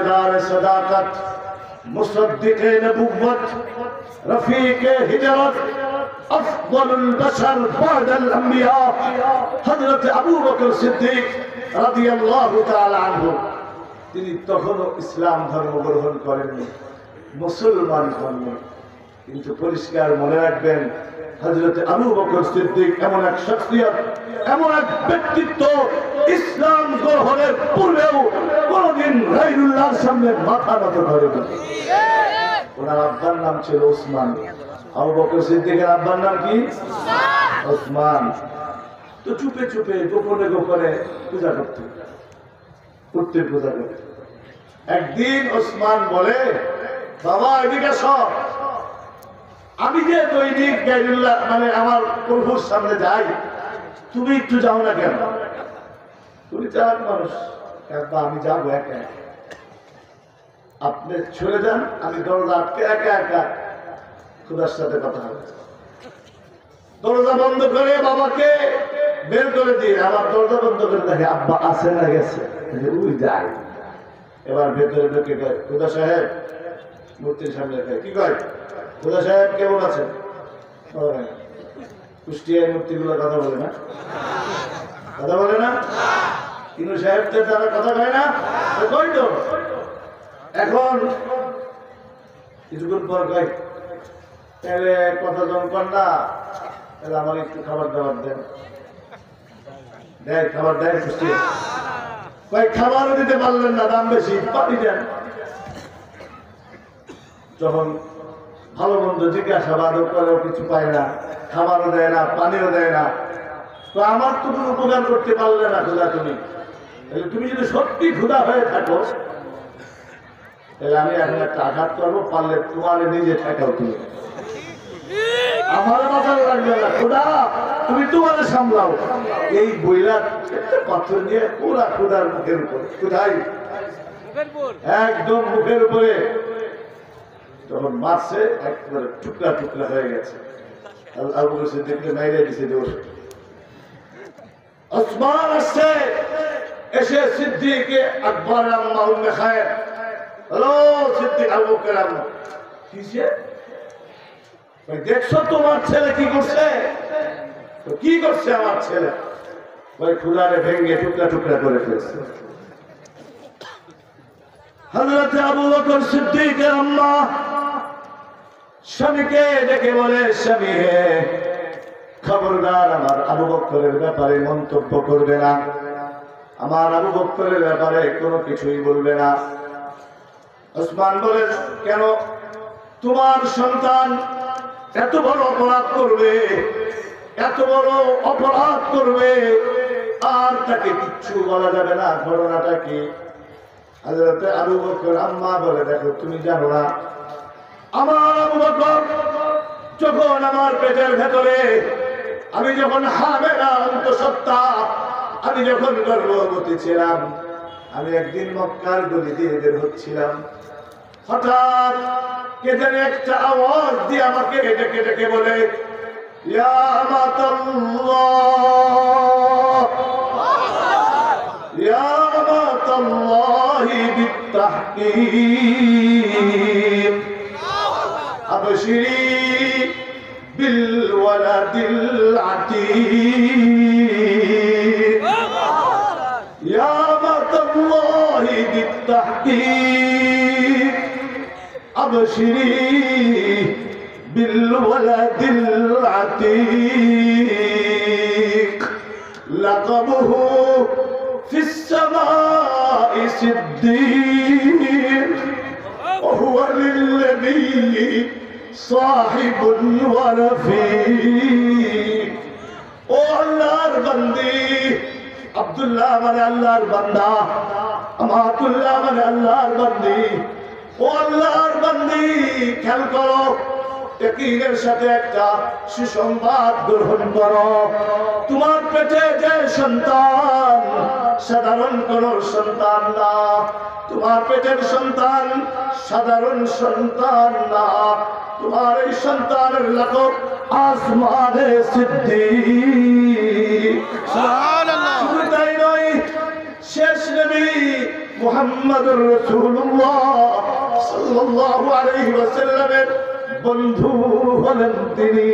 ताबेदार सदाकत, मुसद्दिक़े नबुव्वत, रफ़ीक़े हिजरत, अफ़ज़लुल बशर बअदल अंबिया हज़रत अबू बकर सिद्दीक़ রাদিয়াল্লাহু তাআলা আনহু, তিনি তখনও ইসলাম ধর্ম গ্রহণ করেননি, মুসলমান হননি। কিন্তু পরিষ্কার মনে রাখবেন, হযরত আবু বকর সিদ্দিক এমন এক শখসিয়ত, এমন এক ব্যক্তিত্ব, ইসলাম গ্রহণের পূর্বেও কোনদিন গায়রুল্লাহর সামনে মাথা নত করেনি। ওনার আব্বার নাম ছিল ওসমান। আবু বকর সিদ্দিকের আব্বার নাম কি? ওসমান। তো চুপে চুপে গোপনে গোপনে পূজা করতে পূজা করতে। একদিন ওসমান বলে, বাবা এদিকে সব, আমি যে দৈনিক গায়রুল্লাহ মানে আমার প্রভুর সামনে যাই, তুমি একটু যাও না কেন? তুমি চালাক মানুষ। একবার আমি যাবো একা একা, আপনি চলে যান, আমি দরজা আটকে একা একা খুদার সাথে কথা হবে। দরজা বন্ধ করে বাবাকে বের করে দিয়ে, আবার দরজা বন্ধ করে দেখে আব্বা আছে না গেছে, ওই যায়। এবার ভেতরে ঢুকে কয়, খুদা সাহেব, মূর্তির সামনে কয়, কি কয়, খুদা সাহেব কেমন আছেন? কুষ্টিয়ার মূর্তিগুলোর কথা বলে না, কথা বলে না, কিন্তু সাহেবদের তারা কথা কয় না, কই তো। এখন কিছুক্ষণ পর কয়, তাহলে কথা যখন কর না, তাহলে আমার একটু খাবার দাবার দেন। দেয়, খাবার দেয় কুষ্টিয়া। কয় খাবারও দিতে পারলেন না, দাম বেশি, পানি দেন। যখন ভালো মন্দ জিজ্ঞাসাবাদও করে কিছু পায় না, খাবারও দেয় না, পানিও দেয় না, তো আমার তো কোনো উপকার করতে পারলে না খোদা তুমি। তাহলে তুমি যদি সত্যি ক্ষুধা হয়ে থাকো, তাহলে আমি এখন একটা আঘাত করবো, পারলে তোমার নিজে ঠেকাও, তুমি আমার মাথায় লাগবে না, খোদা তুমি তোমার সামলাও। এই বইলা পাথর নিয়ে পুরা খোদার মুখের উপরে, কোথায় একদম মুখের উপরে যখন মারছে, একবারে টুকরা টুকরা হয়ে গেছে। আবু বকর সিদ্দিককে মাইরে দিছে দোষ। ওসমান আসছে, এসে সিদ্দিকে আকবর আম্মা উম্মে খায়ের, হ্যালো সিদ্দিক আবু বকর আম্মা, কিসে দেখছো তোমার ছেলে কি করছে? তো কি করছে আমার ছেলে? ওই খুদারে ভেঙে টুকরা টুকরা করে ফেলছে। হযরত আবু বকর সিদ্দিকের আম্মা স্বামীকে ডেকে বলে, স্বামী হে, খবরদার আমার আবু বকরের ব্যাপারে মন্তব্য করবে না, আমার আবু বকরের ব্যাপারে কোনো কিছুই বলবে না। ওসমান বলে, কেন? তোমার সন্তান এত বড় অপরাধ করবে, এত বড় অপরাধ করবে, আর তাকে কিচ্ছু বলা যাবে না, ঘটনাটা কি? হযরত আবু বকর আম্মা বলে, দেখো তুমি জানো না, আমার আবু বকর যখন আমার পেটের ভেতরে, আমি যখন হামেরা অন্তঃসত্ত্বা, আমি যখন গর্ভবতী ছিলাম, আমি একদিন মক্কার গলি দিয়ে বের হচ্ছিলাম, হঠাৎ কে জানি একটা আওয়াজ দিয়ে আমাকে ডেকে ডেকে বলে, ইয়া আমাতাল্লাহ, ইয়া আমাতাল্লাহি বিত্তাহকীক, আবশিরি বিল ওয়ালাদিল আতীক, ইয়া আমাতাল্লাহি বিত্তাহকীক, আবশিরি বিল ওয়ালাদিল আতীক, লাকাবুহু ফিস সামাই সিদ্দীক, ওয়া হুয়া লিল্লাযী সাহিবুন ওয়া রফীক। ও আল্লাহর বান্দি, আব্দুল্লাহ মানে আল্লাহর বান্দা, আমাতুল্লাহ মানে আল্লাহর বান্দি। ও আল্লাহর বান্দি, খেয়াল করো, ইয়াকিনের সাথে একটা সুসংবাদ গ্রহণ করো। তোমার পেটে যে সন্তান, সাধারণ কোন সন্তান না, তোমার পেটের সন্তান সাধারণ সন্তান না, তোমার এই সন্তানের লাকব আসমানে সিদ্দীক। সুবহানাল্লাহ। শুধু তাই নয়, শেষ নবী মুহাম্মাদুর রাসূলুল্লাহ সাল্লাল্লাহু আলাইহি ওয়াসাল্লামের বন্ধু হলেন তিনি।